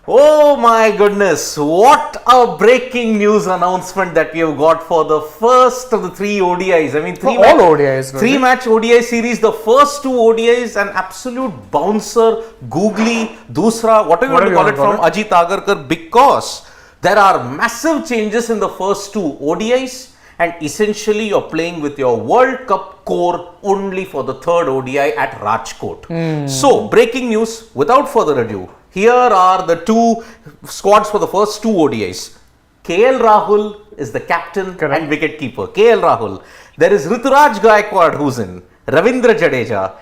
Oh my goodness, what a breaking news announcement that we have got for the first of the three ODIs. I mean, three match ODI series, the first two ODIs, an absolute bouncer, googly, dusra, whatever you want to call it, from Ajit Agarkar, because there are massive changes in the first two ODIs, and essentially you're playing with your World Cup core only for the third ODI at Rajkot. So, breaking news, without further ado, here are the two squads for the first two ODIs. KL Rahul is the captain and wicket keeper. KL Rahul. There is Rituraj Gaikwad who's in. Ravindra Jadeja.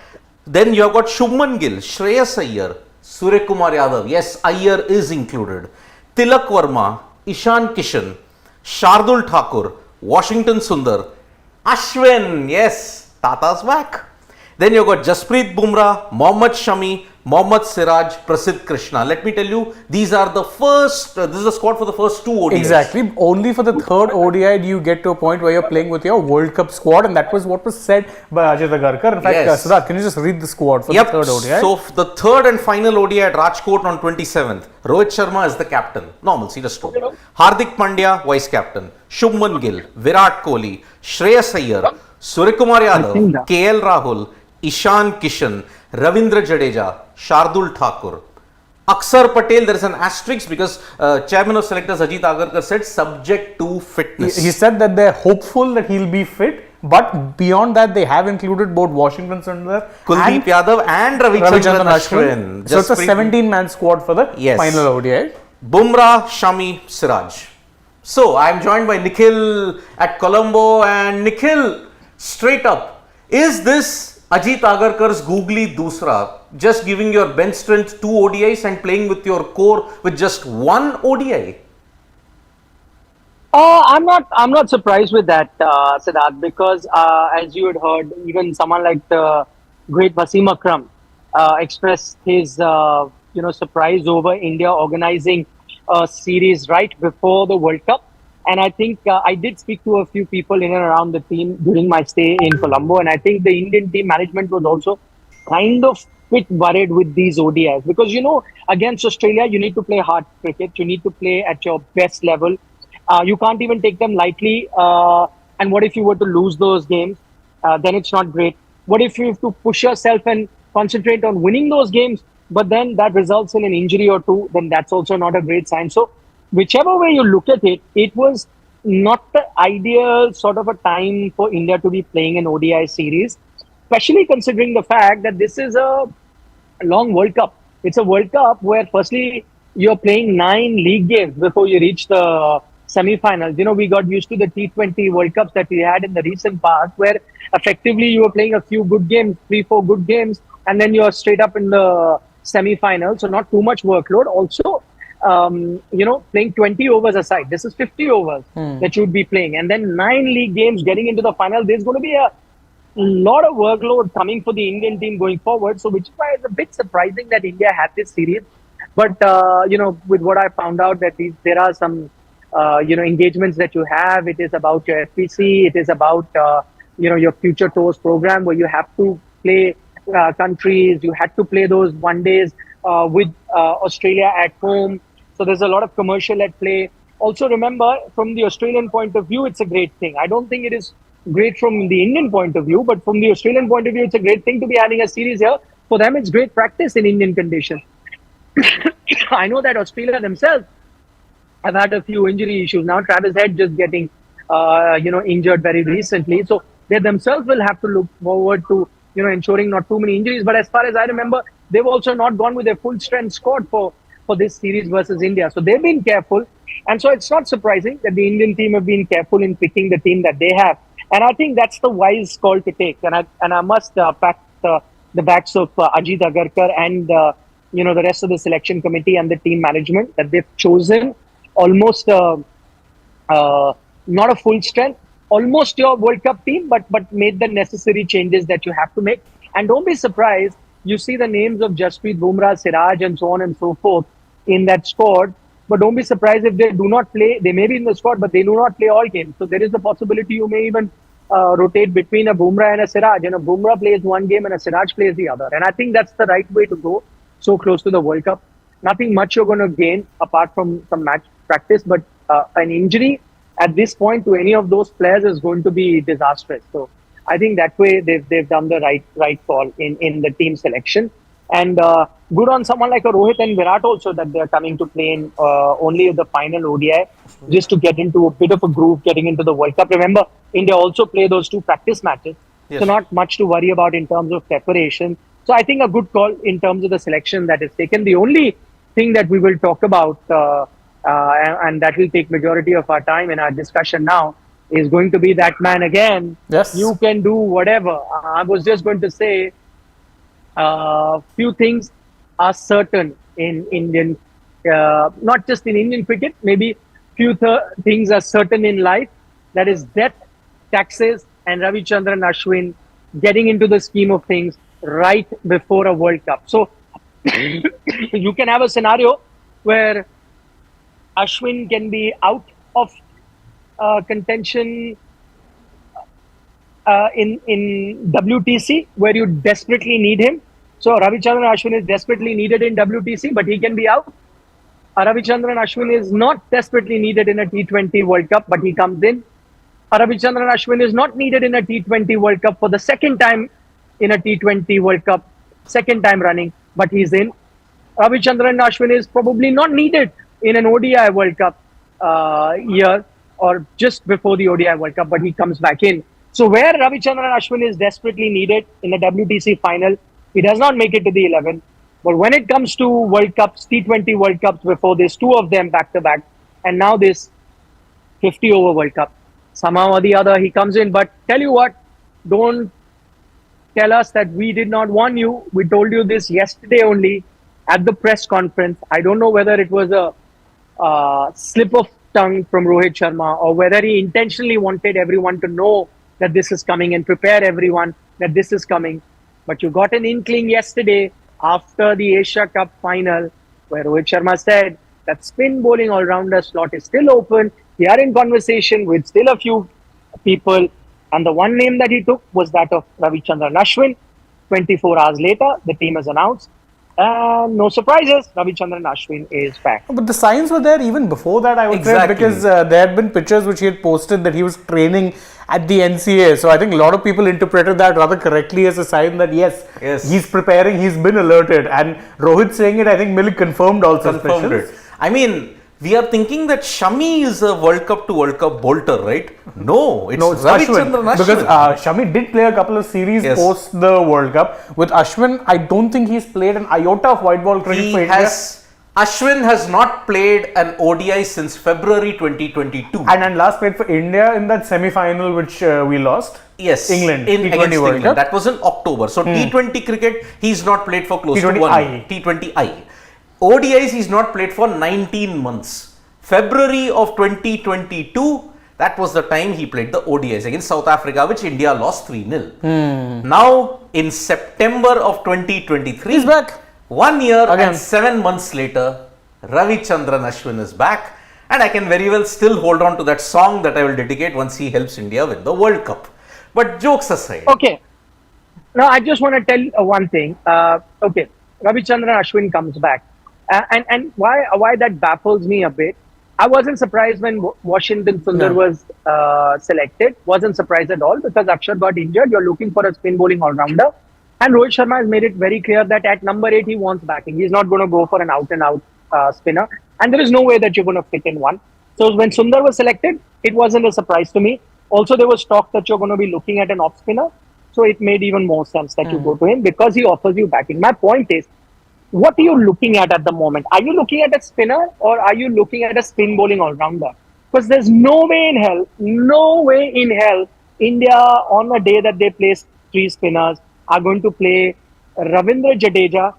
Then you have got Shubman Gill, Shreyas Iyer, Suryakumar Yadav. Yes, Iyer is included. Tilak Verma, Ishan Kishan, Shardul Thakur, Washington Sundar, Ashwin. Yes, Tata's back. Then you got Jasprit Bumrah, Mohammad Shami, Mohammad Siraj, Prasidh Krishna. Let me tell you, these are the first, this is the squad for the first two ODIs. Exactly. Only for the third ODI do you get to a point where you're playing with your World Cup squad, and that was what was said by Ajit Agarkar. In fact, Siddharth, can you just read the squad for the third ODI? So, the third and final ODI at Rajkot on 27th, Rohit Sharma is the captain. Normal, see the stroke. Hardik Pandya, vice captain. Shubman Gill, Virat Kohli, Shreyas Iyer, Suryakumar Yadav, KL Rahul, Ishan Kishan, Ravindra Jadeja, Shardul Thakur. Aksar Patel, there is an asterisk because chairman of selectors Ajit Agarkar said subject to fitness. He said that they're hopeful that he'll be fit, but beyond that they have included both Washington Sundar, Kuldeep Yadav and Ravichandran Ashwin. So it's a 17-man squad for the final ODI. Bumrah, Shami, Siraj. So I'm joined by Nikhil at Colombo, and Nikhil, straight up, is this Ajit Agarkar's googly dusra, just giving your bench strength two ODIs and playing with your core with just one ODI? I'm not surprised with that, Siddharth, because as you had heard, even someone like the great Wasim Akram expressed his surprise over India organizing a series right before the World Cup. And I think I did speak to a few people in and around the team during my stay in Colombo. And I think the Indian team management was also kind of bit worried with these ODIs. Because, against Australia, you need to play hard cricket. You need to play at your best level. You can't even take them lightly. And what if you were to lose those games? Then it's not great. What if you have to push yourself and concentrate on winning those games, but then that results in an injury or two? Then that's also not a great sign. So, whichever way you look at it, it was not the ideal sort of a time for India to be playing an ODI series, especially considering the fact that this is a long World Cup. It's a World Cup where firstly, you're playing 9 league games before you reach the semi-finals. We got used to the T20 World Cups that we had in the recent past, where effectively you were playing a few good games, 3-4 good games, and then you're straight up in the semi-finals. So not too much workload. Also, playing 20 overs aside, this is 50 overs that you would be playing, and then 9 league games getting into the final. There's going to be a lot of workload coming for the Indian team going forward. So, which is why it's a bit surprising that India had this series. But with what I found out, that there are some engagements that you have. It is about your FPC. It is about your future tours program, where you have to play countries. You had to play those one days with Australia at home. So there's a lot of commercial at play. Also remember, from the Australian point of view, it's a great thing. I don't think it is great from the Indian point of view, but from the Australian point of view, it's a great thing to be having a series here. For them, it's great practice in Indian conditions. I know that Australia themselves have had a few injury issues. Now Travis Head just getting injured very recently. So they themselves will have to look forward to ensuring not too many injuries. But as far as I remember, they've also not gone with a full strength squad for this series versus India. So they've been careful. And so it's not surprising that the Indian team have been careful in picking the team that they have. And I think that's the wise call to take. And I must pat the backs of Ajit Agarkar and the rest of the selection committee and the team management, that they've chosen almost not a full strength, almost your World Cup team, but made the necessary changes that you have to make. And don't be surprised, you see the names of Jasprit Bumrah, Siraj, and so on and so forth in that squad. But don't be surprised if they do not play. They may be in the squad, but they do not play all games. So there is the possibility you may even rotate between a Bumrah and a Siraj. And a Bumrah plays one game and a Siraj plays the other. And I think that's the right way to go so close to the World Cup. nothing much you're going to gain apart from some match practice. But an injury at this point to any of those players is going to be disastrous. So I think that way they've done the right call in the team selection. And good on someone like a Rohit and Virat also that they're coming to play in only the final ODI just to get into a bit of a groove getting into the World Cup. Remember, India also play those 2 practice matches. Yes. So not much to worry about in terms of preparation. So I think a good call in terms of the selection that is taken. The only thing that we will talk about and that will take majority of our time in our discussion now is going to be that man again. Yes. You can do whatever. I was just going to say few things are certain in Indian, not just in Indian cricket, maybe few things are certain in life. That is death, taxes, and Ravichandran Ashwin getting into the scheme of things right before a World Cup. So you can have a scenario where Ashwin can be out of contention in WTC where you desperately need him. So Ravichandran Ashwin is desperately needed in WTC, but he can be out. Ravichandran Ashwin is not desperately needed in a T20 World Cup, but he comes in. Ravichandran Ashwin is not needed in a T20 World Cup for the second time in a T20 World Cup, second time running, but he's in. Ravichandran Ashwin is probably not needed in an ODI World Cup year or just before the ODI World Cup, but he comes back in. So where Ravichandran Ashwin is desperately needed in the WTC final, he does not make it to the 11. But when it comes to World Cups, T20 World Cups before this, 2 of them back to back, and now this 50 over World Cup, somehow or the other he comes in. But tell you what, don't tell us that we did not warn you. We told you this yesterday only at the press conference. I don't know whether it was a slip of tongue from Rohit Sharma or whether he intentionally wanted everyone to know that this is coming and prepare everyone that this is coming. But you got an inkling yesterday after the Asia Cup final where Rohit Sharma said that spin bowling all-rounder slot is still open. They are in conversation with still a few people. And the one name that he took was that of Ravichandran Ashwin. 24 hours later, the team has announced. And no surprises, Ravichandran Ashwin is back. But the signs were there even before that, I would say, because there had been pictures which he had posted that he was training at the NCA. So I think a lot of people interpreted that rather correctly as a sign that yes, he's preparing, he's been alerted. And Rohit saying it, I think Millie confirmed also. Confirmed it. I mean, we are thinking that Shami is a World Cup to World Cup bolter, right? No, it's Ravichandran Ashwin. Because Shami did play a couple of series post the World Cup. With Ashwin, I don't think he's played an iota of white ball cricket for India. Ashwin has not played an ODI since February 2022. And last played for India in that semi-final which we lost. Yes. England. Against England. That was in October. So T20 cricket, he's not played for close to 1 year. T20I. ODIs he's not played for 19 months. February of 2022, that was the time he played the ODIs against South Africa, which India lost 3-0. Now, in September of 2023, he's back. 1 year and 7 months later, Ravichandran Ashwin is back. And I can very well still hold on to that song that I will dedicate once he helps India win the World Cup. But jokes aside. Okay. Now, I just want to tell one thing. Ravichandran Ashwin comes back. And why that baffles me a bit. I wasn't surprised when Washington Sundar was selected. Wasn't surprised at all because Akshar got injured. You're looking for a spin bowling all-rounder. And Rohit Sharma has made it very clear that at number 8, he wants backing. He's not going to go for an out-and-out spinner. And there is no way that you're going to fit in one. So when Sundar was selected, it wasn't a surprise to me. Also, there was talk that you're going to be looking at an off-spinner. So it made even more sense that you go to him because he offers you backing. My point is, what are you looking at the moment? Are you looking at a spinner or are you looking at a spin bowling all-rounder? Because there's no way in hell, India on a day that they play 3 spinners are going to play Ravindra Jadeja,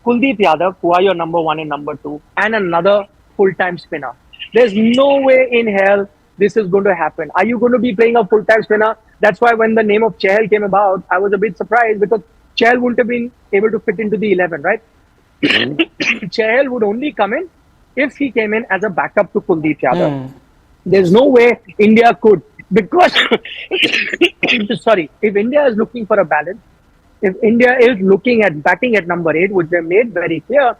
Kuldeep Yadav, who are your number 1 and number 2, and another full-time spinner. There's no way in hell this is going to happen. Are you going to be playing a full-time spinner? That's why when the name of Chahal came about, I was a bit surprised because Chahal wouldn't have been able to fit into the 11, right? Chahal would only come in if he came in as a backup to Kuldeep Yadav. There's no way India could. Because, sorry, if India is looking for a balance, if India is looking at batting at number 8, which they made very clear,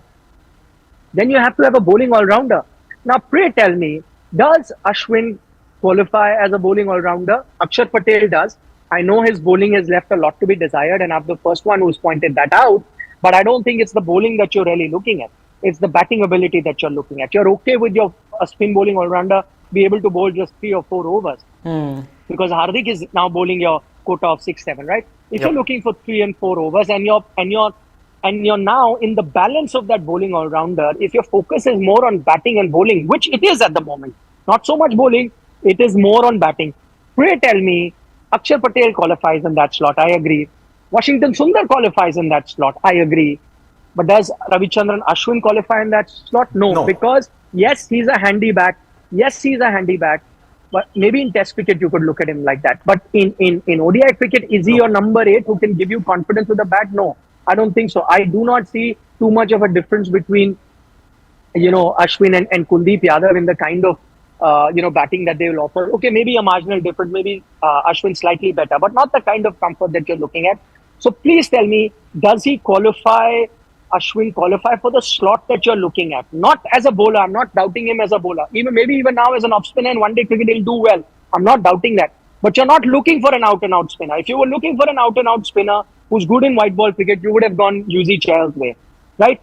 then you have to have a bowling all-rounder. Now, pray tell me, does Ashwin qualify as a bowling all-rounder? Akshar Patel does. I know his bowling has left a lot to be desired, and I'm the first one who's pointed that out. But I don't think it's the bowling that you're really looking at. It's the batting ability that you're looking at. You're okay with your spin bowling all-rounder be able to bowl just 3 or 4 overs. Because Hardik is now bowling your quota of 6-7, right? If you're looking for 3 and 4 overs and you're now in the balance of that bowling all-rounder, if your focus is more on batting and bowling, which it is at the moment, not so much bowling, it is more on batting. Pray tell me, Akshar Patel qualifies in that slot, I agree. Washington Sundar qualifies in that slot, I agree. But does Ravichandran Ashwin qualify in that slot? No. Because yes, he's a handy bat. But maybe in Test cricket you could look at him like that. But in ODI cricket, is he your number 8 who can give you confidence with the bat? No, I don't think so. I do not see too much of a difference between, Ashwin and Kuldeep Yadav in the kind of, batting that they will offer. Okay, maybe a marginal difference, maybe Ashwin slightly better, but not the kind of comfort that you're looking at. So please tell me, does he qualify, Ashwin qualify for the slot that you're looking at? Not as a bowler. I'm not doubting him as a bowler. Maybe even now as an off spinner in one-day cricket, he'll do well. I'm not doubting that. But you're not looking for an out-and-out spinner. If you were looking for an out-and-out spinner who's good in white ball cricket, you would have gone Yuzi Chahal's way, right?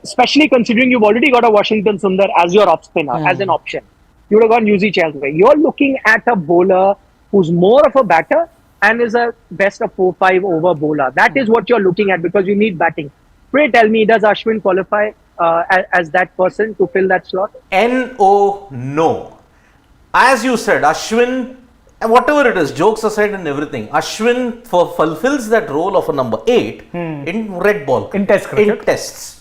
Especially considering you've already got a Washington Sundar as your off spinner, as an option. You would have gone Yuzi Chahal's way. You're looking at a bowler who's more of a batter and is a best of 4-5 over bowler. That is what you're looking at because you need batting. Pray tell me, does Ashwin qualify as that person to fill that slot? No. As you said, Ashwin, whatever it is, jokes aside and everything, Ashwin fulfills that role of a number 8 in red ball. In Test cricket. In tests.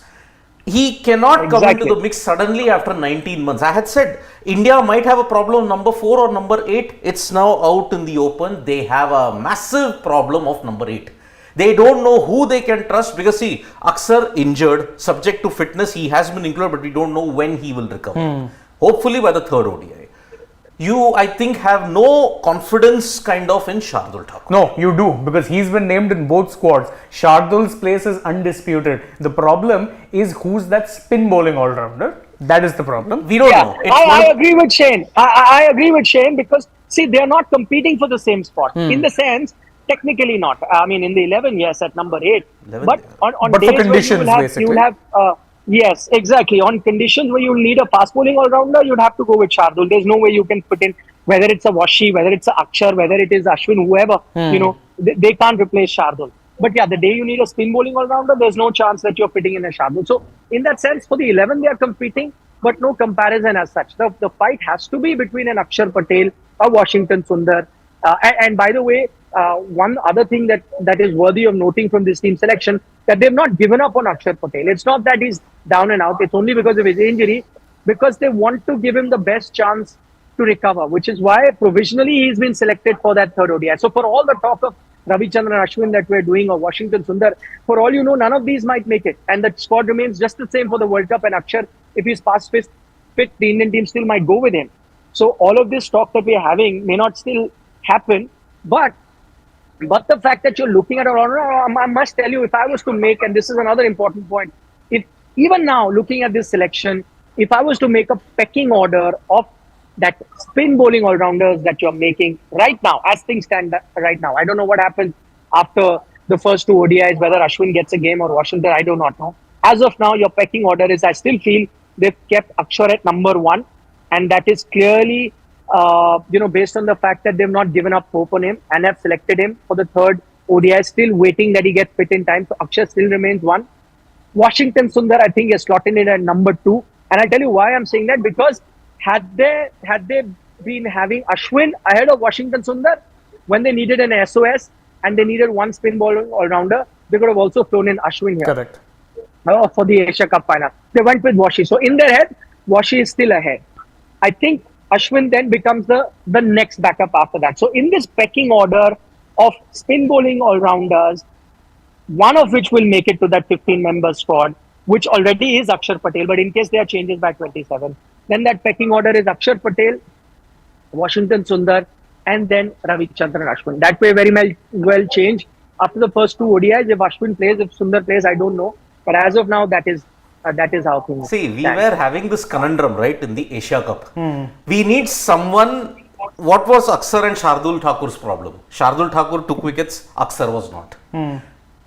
He cannot come into the mix suddenly after 19 months. I had said India might have a problem number 4 or number 8. It's now out in the open. They have a massive problem of number 8. They don't know who they can trust because see, Akshar injured, subject to fitness, he has been included, but we don't know when he will recover. Hopefully by the third ODI. You, I think, have no confidence kind of in Shardul Thakur. No, you do, because he's been named in both squads. Shardul's place is undisputed. The problem is who's that spin bowling all-rounder. That is the problem. We don't know. I agree with Shane. I agree with Shane because, see, they're not competing for the same spot. In the sense, technically not. I mean, in the 11, yes, at number 8. 11, but on but days for conditions, where you will have, yes, exactly. On conditions where you need a fast bowling all-rounder, you'd have to go with Shardul. There's no way you can put in, whether it's a Washi, whether it's a Akshar, whether it is Ashwin, whoever, they can't replace Shardul. But yeah, the day you need a spin bowling all-rounder, there's no chance that you're fitting in a Shardul. So in that sense, for the 11, they are competing, but no comparison as such. The fight has to be between an Akshar Patel, a Washington Sundar. And by the way, one other thing that is worthy of noting from this team selection, that they've not given up on Akshar Patel. It's not that he's down and out. It's only because of his injury, because they want to give him the best chance to recover, which is why provisionally he's been selected for that third ODI. So for all the talk of Ravichandran Ashwin that we're doing or Washington Sundar, for all you know, none of these might make it. And the squad remains just the same for the World Cup. And Akshar, if he's past fit, the Indian team still might go with him. So all of this talk that we're having may not still happen, but the fact that you're looking at I must tell you, if I was to make, and this is another important point, if even now looking at this selection, if I was to make a pecking order of that spin bowling all-rounders that you're making right now, as things stand right now, I don't know what happens after the first 2 ODIs, whether Ashwin gets a game or Washington, I do not know. As of now, your pecking order is, I still feel they've kept Akshar at number 1, and that is clearly based on the fact that they've not given up hope on him and have selected him for the third ODI, still waiting that he gets fit in time. So Akshar still remains 1. Washington Sundar, I think, is slotted in at number 2. And I'll tell you why I'm saying that, because had they been having Ashwin ahead of Washington Sundar when they needed an SOS and they needed one spin bowling all-rounder, they could have also thrown in Ashwin here. Correct. For the Asia Cup final. They went with Washi. So in their head, Washi is still ahead. I think Ashwin then becomes the next backup after that. So in this pecking order of spin bowling all-rounders, one of which will make it to that 15-member squad, which already is Akshar Patel, but in case there are changes by 27, then that pecking order is Akshar Patel, Washington Sundar, and then Ravichandran Ashwin. That way very well change. after the first two ODIs. If Ashwin plays, if Sundar plays, I don't know. But as of now, that is how things See, we stand. were having this conundrum, right, in the Asia Cup. We need someone. What was Akshar and Shardul Thakur's problem? Shardul Thakur took wickets, Akshar was not.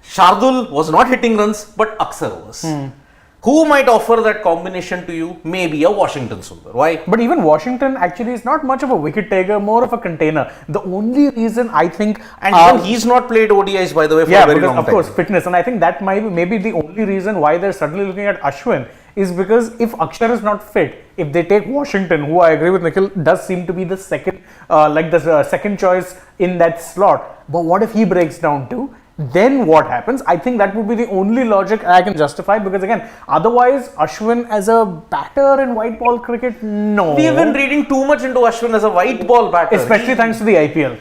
Shardul was not hitting runs, but Akshar was. Who might offer that combination to you? Maybe a Washington Sundar. Why? But even Washington actually is not much of a wicket taker, more of a container. The only reason I think, and even he's not played ODIs, by the way, for a very long time. Of course, fitness, and I think that might be maybe the only reason why they're suddenly looking at Ashwin is because if Akshar is not fit, if they take Washington, who I agree with Nikhil, does seem to be the second, second choice in that slot. But what if he breaks down too? Then what happens? I think that would be the only logic I can justify, because again, otherwise Ashwin as a batter in white ball cricket, no. We have been reading too much into Ashwin as a white ball batter. Especially thanks to the IPL.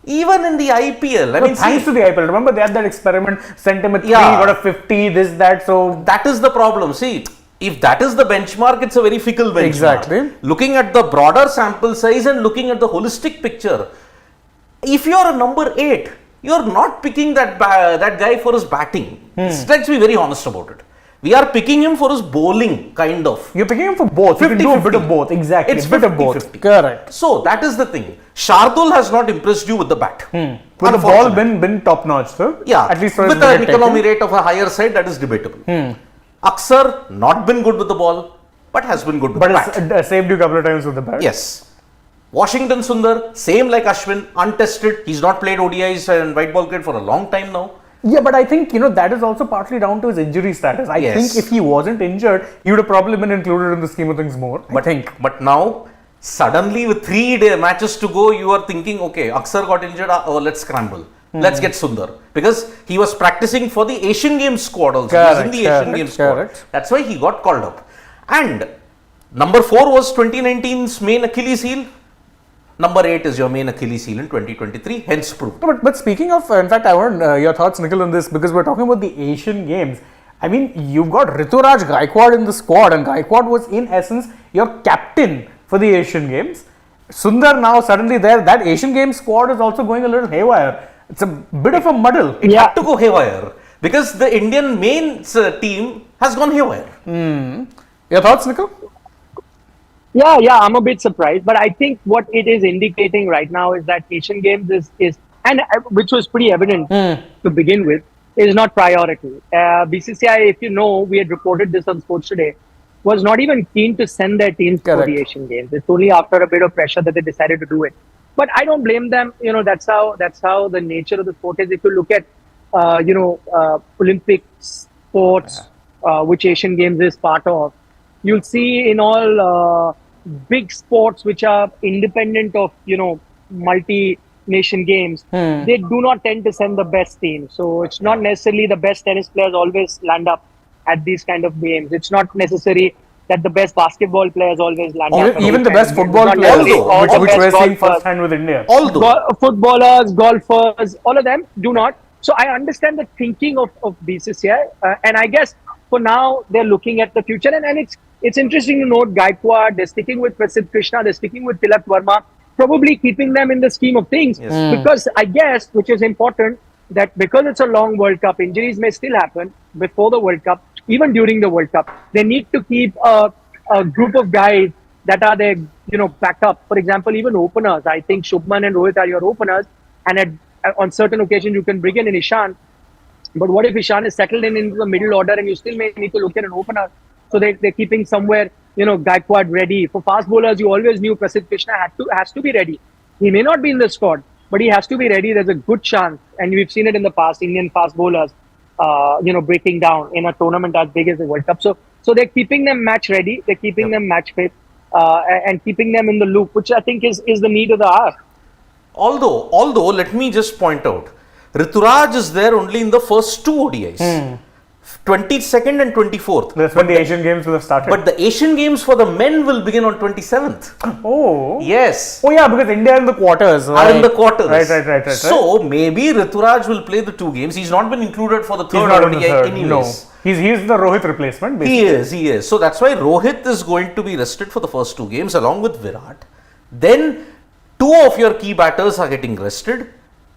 Even in the IPL. Thanks to the IPL. Remember they had that experiment, sent him a 3, got a 50, this, that. So that is the problem. See, if that is the benchmark, it's a very fickle benchmark. Exactly. Looking at the broader sample size and looking at the holistic picture, if you're a number 8, you're not picking that guy for his batting. Let's be very honest about it. We are picking him for his bowling, kind of. You're picking him for both. 50, you can do a bit of both. Exactly. It's a bit of both. 50. Correct. So that is the thing. Shardul has not impressed you with the bat. With the ball been top notch, sir. Yeah. At least with an economy rate of a higher side, that is debatable. Akshar not been good with the ball, but has been good with the bat. But it's saved you a couple of times with the bat. Yes. Washington Sundar, same like Ashwin, untested. He's not played ODIs and white ball cricket for a long time now. Yeah, but I think, that is also partly down to his injury status. I think if he wasn't injured, he would have probably been included in the scheme of things more. But now, suddenly with 3 matches to go, you are thinking, okay, Akshar got injured, let's scramble. Let's get Sundar. Because he was practicing for the Asian Games squad also. He was in the Asian Games squad. That's why he got called up. And number 4 was 2019's main Achilles heel. Number 8 is your main Achilles heel in 2023, hence proved. No, but speaking of, in fact, I want your thoughts, Nikhil, on this, because we're talking about the Asian Games. I mean, you've got Rituraj Gaikwad in the squad, and Gaikwad was in essence your captain for the Asian Games. Sundar now suddenly there, that Asian Games squad is also going a little haywire. It's a bit of a muddle. It had to go haywire because the Indian main team has gone haywire. Your thoughts, Nikhil? Yeah, I'm a bit surprised, but I think what it is indicating right now is that Asian Games is and which was pretty evident to begin with, is not priority. BCCI, if you know, we had reported this on Sports Today, was not even keen to send their teams for the Asian Games. It's only after a bit of pressure that they decided to do it. But I don't blame them. That's how the nature of the sport is. If you look at Olympic sports, which Asian Games is part of, you'll see in all big sports which are independent of multi-nation games, they do not tend to send the best team. So it's not necessarily the best tennis players always land up at these kind of games. It's not necessary that the best basketball players always land up. Even the best football players, which we're seeing firsthand with India. Footballers, golfers, all of them do not. So I understand the thinking of BCCI, and I guess for now they're looking at the future, and it's interesting to note Gaikwad, they're sticking with Prasidh Krishna, they're sticking with Tilak Verma, probably keeping them in the scheme of things, because I guess, which is important, that because it's a long World Cup, injuries may still happen before the World Cup, even during the World Cup. They need to keep a group of guys that are their, backup. For example, even openers. I think Shubman and Rohit are your openers, and on certain occasions you can bring in an Ishan. But what if Ishan is settled into the middle order and you still may need to look at an opener? So they're keeping somewhere, Gaikwad ready. For fast bowlers, you always knew Prasidh Krishna has to be ready. He may not be in the squad, but he has to be ready. There's a good chance, and we've seen it in the past, Indian fast bowlers, breaking down in a tournament as big as the World Cup. So they're keeping them match ready. They're keeping them match fit, and keeping them in the loop, which I think is the need of the hour. Although, let me just point out, Rituraj is there only in the first 2 ODIs. 22nd and 24th. That's when the Asian Games will have started. But the Asian Games for the men will begin on 27th. Oh. Yes. Oh yeah, because India are in the quarters. Are in the quarters. Right. So maybe Rituraj will play the 2 games. He's not been included for the third ODI anyways. No. He's the Rohit replacement, basically. He is. So that's why Rohit is going to be rested for the first 2 games along with Virat. Then 2 of your key batters are getting rested.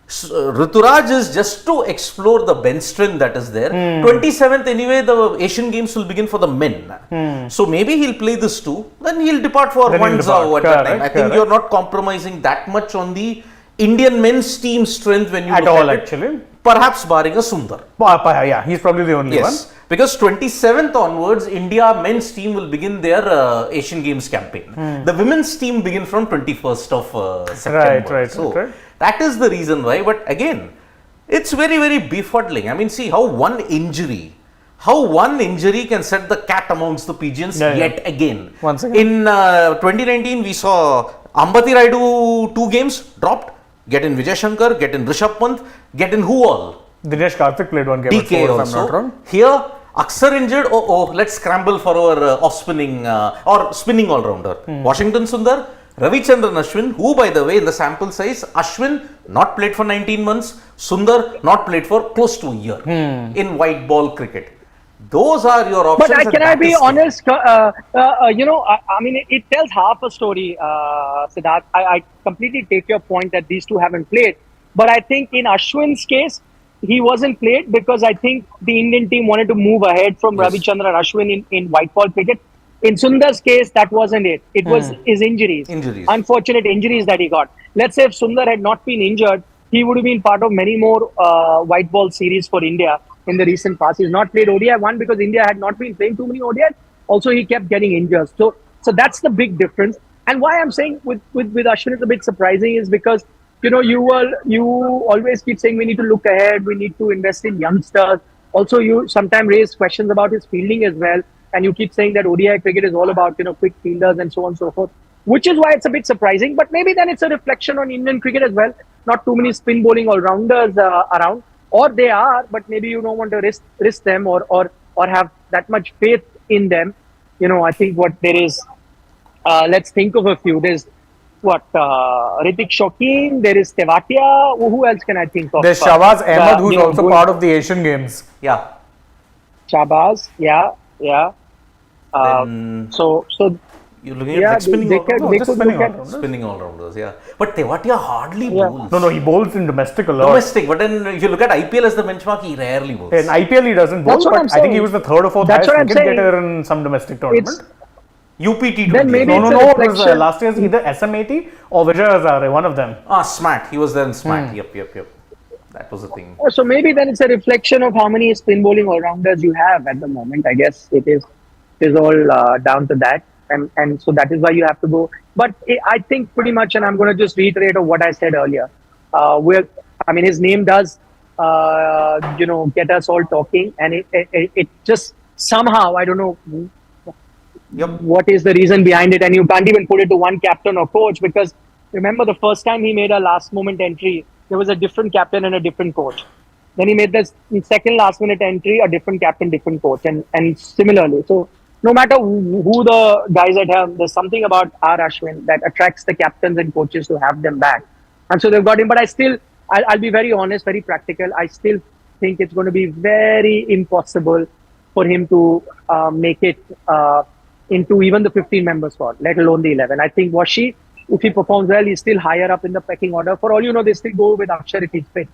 Rituraj is just to explore the bench strength that is there. 27th anyway, the Asian Games will begin for the men. So maybe he'll play this too. Then he'll depart for Guangzhou at that time. I think you're not compromising that much on the Indian men's team strength when you at look all at actually. It. Perhaps barring a Sundar. Yeah, he's probably the only one. Because 27th onwards, India men's team will begin their Asian Games campaign. The women's team begin from 21st of September. Right. That is the reason why. But again, it's very, very befuddling. I mean, see how one injury can set the cat amongst the pigeons yet again. Once again. In 2019, we saw Ambati Raidu 2 games dropped. Get in Vijay Shankar, get in Rishabh Pant, get in who all? Dinesh Karthik played 1 game DK at 4, also. if I'm not wrong. Here, Aksar injured. Let's scramble for our off-spinning or spinning all-rounder. Washington Sundar, Ravichandran Ashwin, who by the way in the sample size, Ashwin not played for 19 months, Sundar not played for close to a year in white ball cricket. Those are your options. But can I be honest? I mean, it tells half a story, Siddharth. I completely take your point that these two haven't played. But I think in Ashwin's case, he wasn't played because I think the Indian team wanted to move ahead from Ravichandran Ashwin in white ball cricket. In Sundar's case, that wasn't it. It was his injuries. Unfortunate injuries that he got. Let's say if Sundar had not been injured, he would have been part of many more white ball series for India in the recent past. He's not played ODI, one because India had not been playing too many ODIs. Also, he kept getting injured. So that's the big difference. And why I'm saying with Ashwin is a bit surprising is because you always keep saying we need to look ahead, we need to invest in youngsters. Also, you sometimes raise questions about his fielding as well. And you keep saying that ODI cricket is all about, quick fielders and so on and so forth, which is why it's a bit surprising. But maybe then it's a reflection on Indian cricket as well. Not too many spin bowling all-rounders around. Or they are, but maybe you don't want to risk them or have that much faith in them. I think what there is, let's think of a few. There's Ritik Shokeen, there is Tewatia. Who else can I think of? There's Shahbaz Ahmed, who's also part of the Asian Games. Yeah. Shahbaz, yeah. So you're looking at spinning all-rounders. Spinning all-rounders, yeah. But Tewatia hardly bowls. No, he bowls in domestic a lot. But then if you look at IPL as the benchmark, he rarely bowls. In IPL, he doesn't bowl, but I think he was the 3rd or 4th highest wicket getter in some domestic tournament. UPT20. Then maybe No, it was last year's either SM80 or Vijay Hazare, one of them. SMAT. He was there in SMAT. Yep. That was the thing. So maybe then it's a reflection of how many spin bowling all-rounders you have at the moment. I guess it is all down to that. And so that is why you have to go. But I think pretty much, and I'm going to just reiterate of what I said earlier. His name does, get us all talking. And it just somehow, I don't know what is the reason behind it. And you can't even put it to one captain or coach because remember the first time he made a last moment entry, there was a different captain and a different coach. Then he made the second last minute entry, a different captain, different coach. And similarly. So no matter who the guys at helm, there's something about R. Ashwin that attracts the captains and coaches to have them back. And so they've got him. But I'll be very honest, very practical. I still think it's going to be very impossible for him to make it into even the 15-member squad, let alone the 11. I think Washi, if he performs well, he's still higher up in the pecking order. For all you know, they still go with Akshar if he's fit.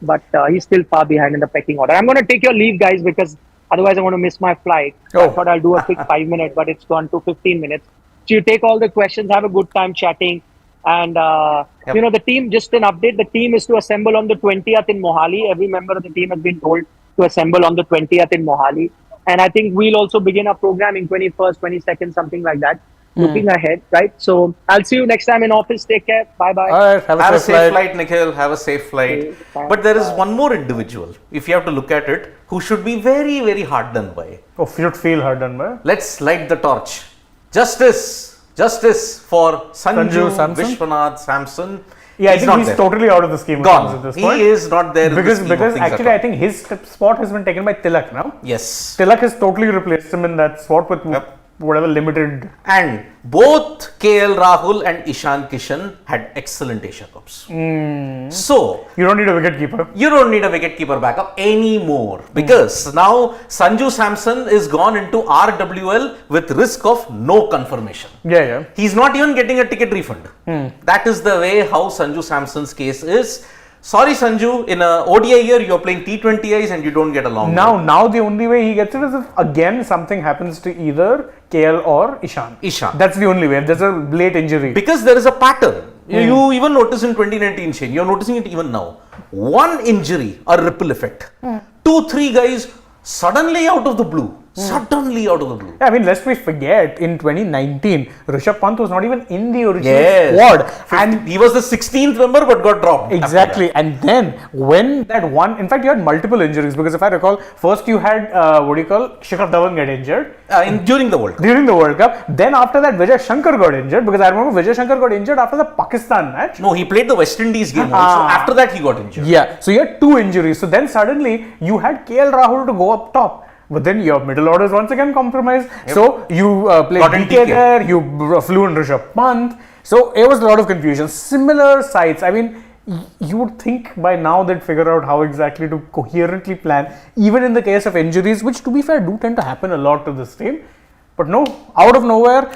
But he's still far behind in the pecking order. I'm going to take your leave, guys, because otherwise, I want to miss my flight. I thought I'll do a quick 5 minutes, but it's gone to 15 minutes. So you take all the questions, have a good time chatting. And, the team, just an update, the team is to assemble on the 20th in Mohali. Every member of the team has been told to assemble on the 20th in Mohali. And I think we'll also begin our programming 21st, 22nd, something like that. Looking ahead, right? So I'll see you next time in office. Take care. Bye-bye. All right, have a safe flight, Nikhil. Have a safe flight. Okay, but there is one more individual, if you have to look at it, who should be very, very hard done by. Should feel hard done by. Let's light the torch. Justice for Sanju Vishwanath Samson. Yeah, I think he's totally out of the scheme of things at this point. He is not there because actually I think his spot has been taken by Tilak now. Yes. Tilak has totally replaced him in that spot with whatever limited. And both KL Rahul and Ishan Kishan had excellent Asia Cups. So you don't need a wicketkeeper. You don't need a wicketkeeper backup anymore because now Sanju Samson is gone into RWL with risk of no confirmation. Yeah. He's not even getting a ticket refund. That is the way how Sanju Samson's case is. Sorry, Sanju, in a ODI year, you're playing T20Is and you don't get along. Now the only way he gets it is if again something happens to either KL or Ishan. That's the only way. If there's a late injury. Because there is a pattern. You even notice in 2019, Shane, you're noticing it even now. One injury, a ripple effect. 2-3 guys suddenly out of the blue. Suddenly out of the blue. I mean, lest we forget, in 2019, Rishabh Pant was not even in the original squad. And he was the 16th member but got dropped. Exactly. And then, when that one, in fact, you had multiple injuries because if I recall, first you had, Shikhar Dhawan get injured. During the World Cup. During the World Cup. Then after that, Vijay Shankar got injured because I remember Vijay Shankar got injured after the Pakistan match. No, he played the West Indies game also. After that, he got injured. Yeah. So you had 2 injuries. So then suddenly, you had KL Rahul to go up top. But then your middle order is once again compromised. Yep. So you played DK there, you flew in Rishabh Pant. So it was a lot of confusion. Similar sides. I mean, you would think by now they'd figure out how exactly to coherently plan, even in the case of injuries, which to be fair do tend to happen a lot to this team. But no, out of nowhere,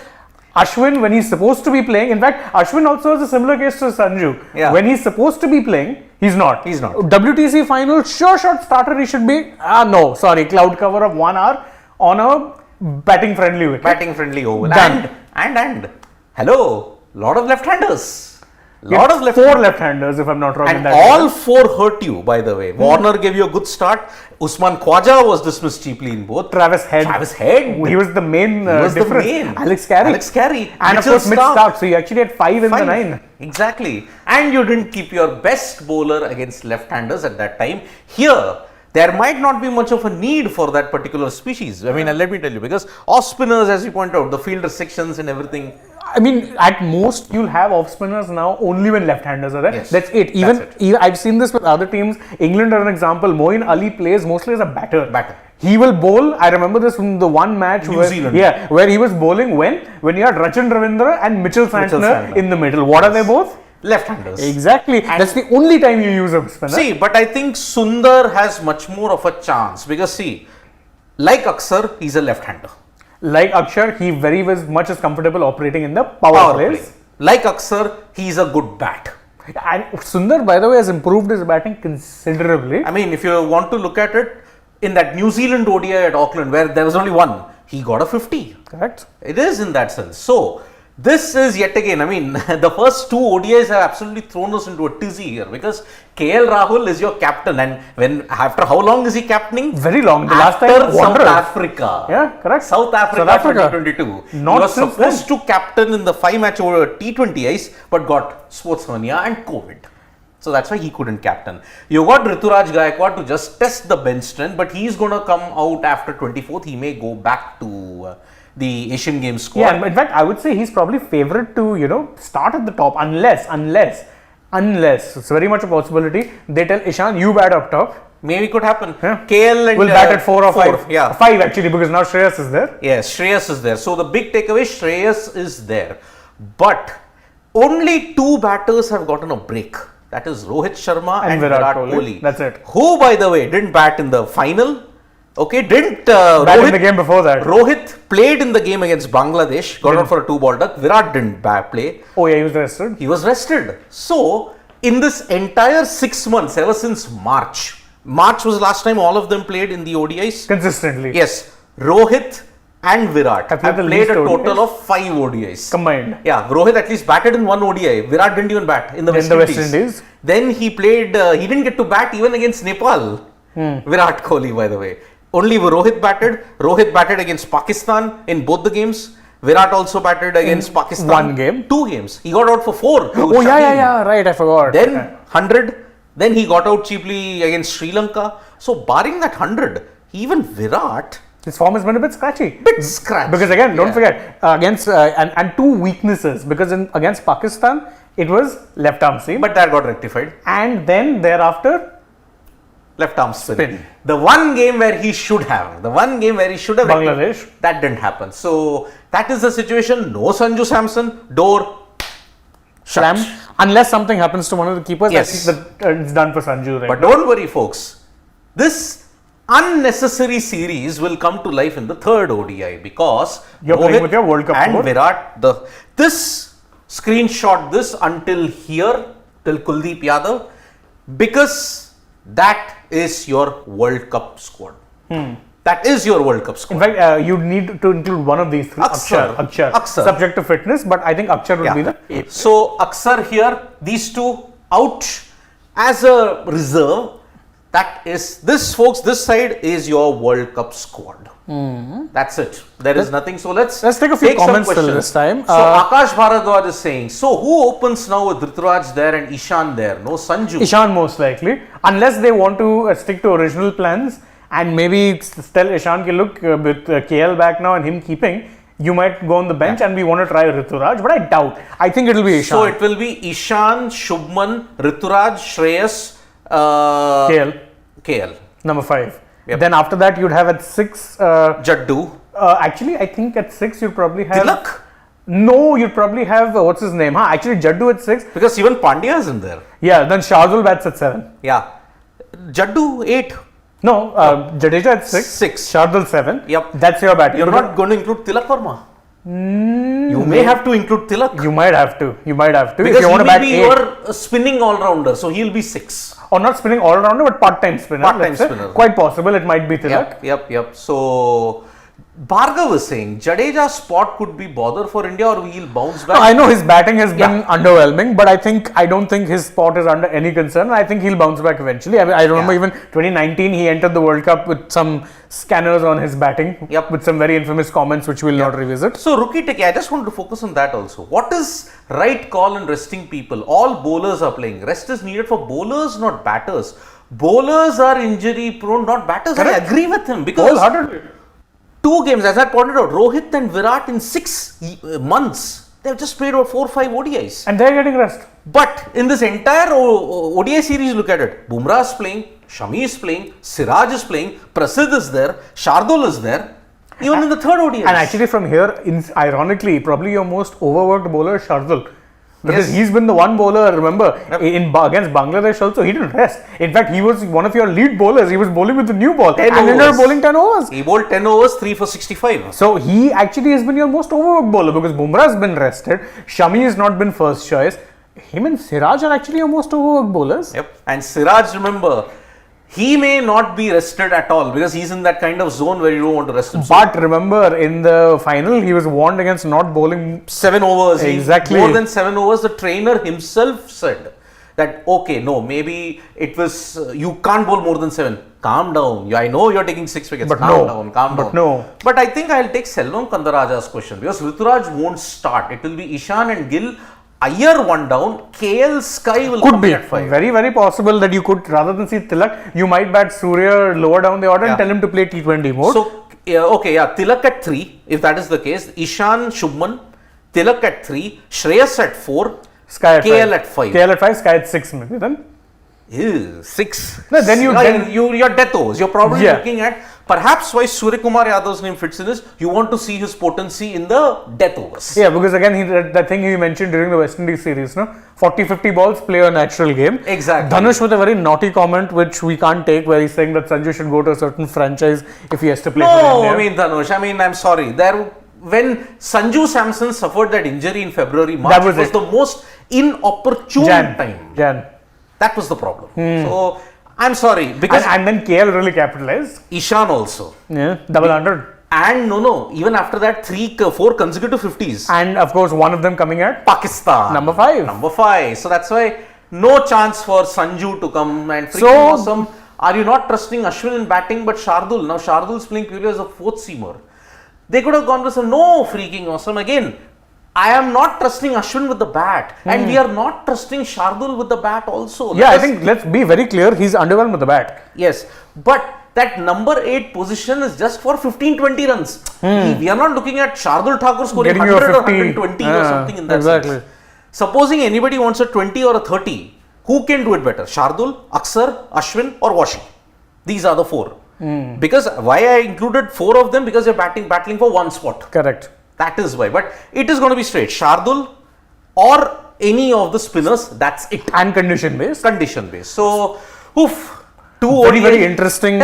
Ashwin, when he's supposed to be playing, in fact, Ashwin also has a similar case to Sanju. Yeah. When he's supposed to be playing, he's not. WTC final, sure shot starter he should be. Cloud cover of 1 hour on a batting friendly wicket. Batting friendly oval. And hello, lot of left-handers. Four left-handers, if I'm not wrong. And all 4 hurt you, by the way. Warner gave you a good start. Usman Khwaja was dismissed cheaply in both. Travis Head. He was the main difference. Alex Carey. And of course, mid-start. So you actually had 5 in the 9. Exactly. And you didn't keep your best bowler against left-handers at that time. Here, there might not be much of a need for that particular species. I mean, let me tell you, because off spinners, as you point out, the field restrictions and everything. I mean, at most you'll have off spinners now only when left-handers are there. Yes, that's it. Even I've seen this with other teams. England, as an example, Moeen Ali plays mostly as a batter. He will bowl. I remember this from the one match New Zealand. where he was bowling when you had Rachan Ravindra and Mitchell Santner in the middle. What are they both? Left-handers. Exactly. And that's the only time you use a spinner. See, but I think Sundar has much more of a chance because see, like Akshar, he's a left-hander. Like Akshar, he very much is comfortable operating in the power plays. Like Akshar, he's a good bat. And Sundar, by the way, has improved his batting considerably. I mean, if you want to look at it, in that New Zealand ODI at Auckland, where there was only one, he got a 50. Correct. It is in that sense. So, this is yet again, I mean, the first 2 ODIs have absolutely thrown us into a tizzy here because KL Rahul is your captain, and after how long is he captaining? Very long. The last time South Africa. Yeah, correct. South Africa 2022. He was supposed to captain in the 5-match T20Is, but got sports hernia and COVID. So that's why he couldn't captain. You got Rituraj Gaikwad to just test the bench strength, but he's going to come out after 24th. He may go back to the Asian Games squad. Yeah, in fact, I would say he's probably favourite to, start at the top unless, it's very much a possibility, they tell Ishan, you bat up top. Maybe could happen. Yeah. KL and will bat at 4 or 5. Yeah. 5 actually, because now Shreyas is there. Yes, Shreyas is there. So the big takeaway, Shreyas is there. But only 2 batters have gotten a break. That is Rohit Sharma and Virat Kohli. That's it. Who, by the way, didn't bat in the final. Okay, didn't bat in the game before that. Rohit played in the game against Bangladesh, got out for a 2-ball duck. Virat didn't play. Oh yeah, he was rested. He was rested. So, in this entire 6 months, ever since March was last time all of them played in the ODIs. Consistently. Yes. Rohit and Virat have played a total of 5 ODIs. Combined. Yeah, Rohit at least batted in 1 ODI. Virat didn't even bat in the West Indies. Then he played, he didn't get to bat even against Nepal. Virat Kohli, by the way. Only Rohit batted. Rohit batted against Pakistan in both the games. Virat also batted against Pakistan. 1 game. 2 games. He got out for 4. Oh, yeah, right. I forgot. Then 100. Then he got out cheaply against Sri Lanka. So, barring that 100, even Virat, his form has been a bit scratchy. Because again, don't forget, against and 2 weaknesses. Because against Pakistan, it was left arm seam. But that got rectified. And then thereafter, left arm spin. The one game where he should have. Bangladesh. That didn't happen. So, that is the situation. No Sanju Samson. Door. Slam. Unless something happens to one of the keepers. Yes. I think that it's done for Sanju right But now. don't worry, folks. This unnecessary series will come to life in the 3rd ODI because you're playing with your World Cup and board. Virat, this screenshot, this until here, till Kuldeep Yadav, Because that is your World Cup squad. That is your World Cup squad. In fact, you need to include one of these three. Akshar. Subject to fitness, but I think Akshar would be the 8th. So Akshar here, these two out as a reserve. That is, this folks, this side is your World Cup squad. That's it. There is nothing. So let's take a few comments till this time. So Akash Bharadwaj is saying, so who opens now with Rituraj there and Ishan there? No Sanju. Ishan most likely. Unless they want to stick to original plans and maybe tell Ishan, look, with KL back now and him keeping, you might go on the bench and we want to try Rituraj, but I doubt. I think it will be Ishan. So it will be Ishan, Shubman, Rituraj, Shreyas, KL. Number 5. Yep. Then after that, you'd have at 6 Jaddu. Actually, I think at 6 you'd probably have Tilak. No, you'd probably have what's his name? Actually, Jaddu at 6 because even Pandya is in there. Yeah. Then Shardul bats at 7. Yeah. Jaddu 8. No, Jadeja at 6. Shardul 7. Yep. That's your batting. You're not going to include Tilak Verma. You may have to include Tilak. You might have to. Because if you want to bat 8. Your spinning all-rounder, so he'll be 6. Or not spinning all-rounder, but part-time spinner. Quite possible, it might be Tilak. Yep. So, Bhargav was saying, Jadeja's spot could be bother for India or he'll bounce back. No, I know his batting has been underwhelming, but I don't think his spot is under any concern. I think he'll bounce back eventually. I remember even 2019, he entered the World Cup with some scanners on his batting, with some very infamous comments which we'll not revisit. So, Rookie Teki, I just want to focus on that also. What is right call in resting people? All bowlers are playing. Rest is needed for bowlers, not batters. Bowlers are injury prone, not batters. Correct. I agree with him because wholeheartedly. 2 games, as I pointed out, Rohit and Virat in 6 months, they've just played about 4 or 5 ODIs. And they're getting rest. But in this entire ODI series, look at it. Bumrah is playing, Shami is playing, Siraj is playing, Prasidh is there, Shardul is there, even in the third ODI. And actually from here, ironically, probably your most overworked bowler is Shardul. Because he's been the one bowler, remember, against Bangladesh also, he didn't rest. In fact, he was one of your lead bowlers. He was bowling with the new ball. And ended up bowling 10 overs. He bowled 10 overs, 3 for 65. So, he actually has been your most overworked bowler because Bumrah has been rested. Shami has not been first choice. Him and Siraj are actually your most overworked bowlers. And Siraj, remember, he may not be rested at all because he's in that kind of zone where you don't want to rest him. But remember, in the final, he was warned against not bowling 7 overs. Exactly. More than 7 overs, the trainer himself said that, okay, no, maybe it was, you can't bowl more than 7. Calm down. I know you're taking 6 wickets. But calm down. No. But I think I'll take Selvam Kandaraja's question because Rituraj won't start. It will be Ishan and Gill. Iyer 1 down, KL Sky will come at 5. Very, very possible that you could, rather than see Tilak, you might bat Surya lower down the order and tell him to play T20 mode. So, Tilak at 3, if that is the case. Ishan, Shubman, Tilak at 3, Shreyas at 4, Sky at KL at 5. KL at 5, Sky at 6 maybe then. 6. No, then your death overs. You're probably looking at perhaps why Surya Kumar Yadav's name fits in is you want to see his potency in the death overs. Yeah, because again, that thing he mentioned during the West Indies series, 40-50 balls, play a natural game. Exactly. Dhanush with a very naughty comment which we can't take where he's saying that Sanju should go to a certain franchise if he has to play for India. Dhanush, I'm sorry. When Sanju Samson suffered that injury in February, March, that was the most inopportune time. That was the problem. So, I'm sorry. Because and then KL really capitalized. Ishan also. Yeah, double 100. And even after that, 4 consecutive 50s. And of course, one of them coming at Pakistan. Number 5. So that's why no chance for Sanju to come and freaking awesome. Are you not trusting Ashwin in batting but Shardul? Now Shardul's playing purely as a 4th seamer. They could have gone with some freaking awesome again. I am not trusting Ashwin with the bat and we are not trusting Shardul with the bat also. I think let's be very clear, he's underwhelmed with the bat. Yes, but that number 8 position is just for 15-20 runs. We are not looking at Shardul Thakur scoring 100 or 120 or something in that sense. Supposing anybody wants a 20 or a 30, who can do it better? Shardul, Akshar, Ashwin or Washi? These are the 4. Because why I included 4 of them? Because they're battling for one spot. Correct. That is why. But it is going to be straight. Shardul or any of the spinners, that's it. And condition based. So, very interesting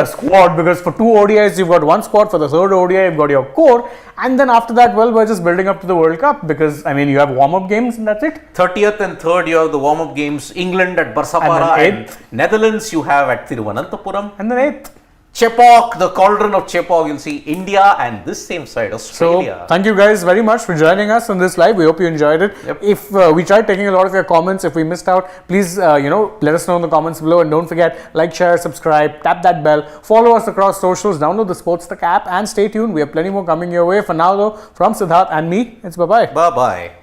squad, because for 2 ODIs you've got one squad, for the third ODI you've got your core, and then after that, well, we're just building up to the World Cup, because I mean you have warm-up games and that's it. 30th and 3rd you have the warm-up games, England at Barsapara, and Netherlands you have at Thiruvananthapuram, and then 8th. Chepauk, the cauldron of Chepauk, you'll see India and this same side, Australia. So, thank you guys very much for joining us on this live. We hope you enjoyed it. Yep. If we tried taking a lot of your comments, if we missed out, please, let us know in the comments below. And don't forget, like, share, subscribe, tap that bell, follow us across socials, download the SportsTak app, and stay tuned. We have plenty more coming your way. For now, though, from Siddharth and me, it's bye-bye. Bye-bye.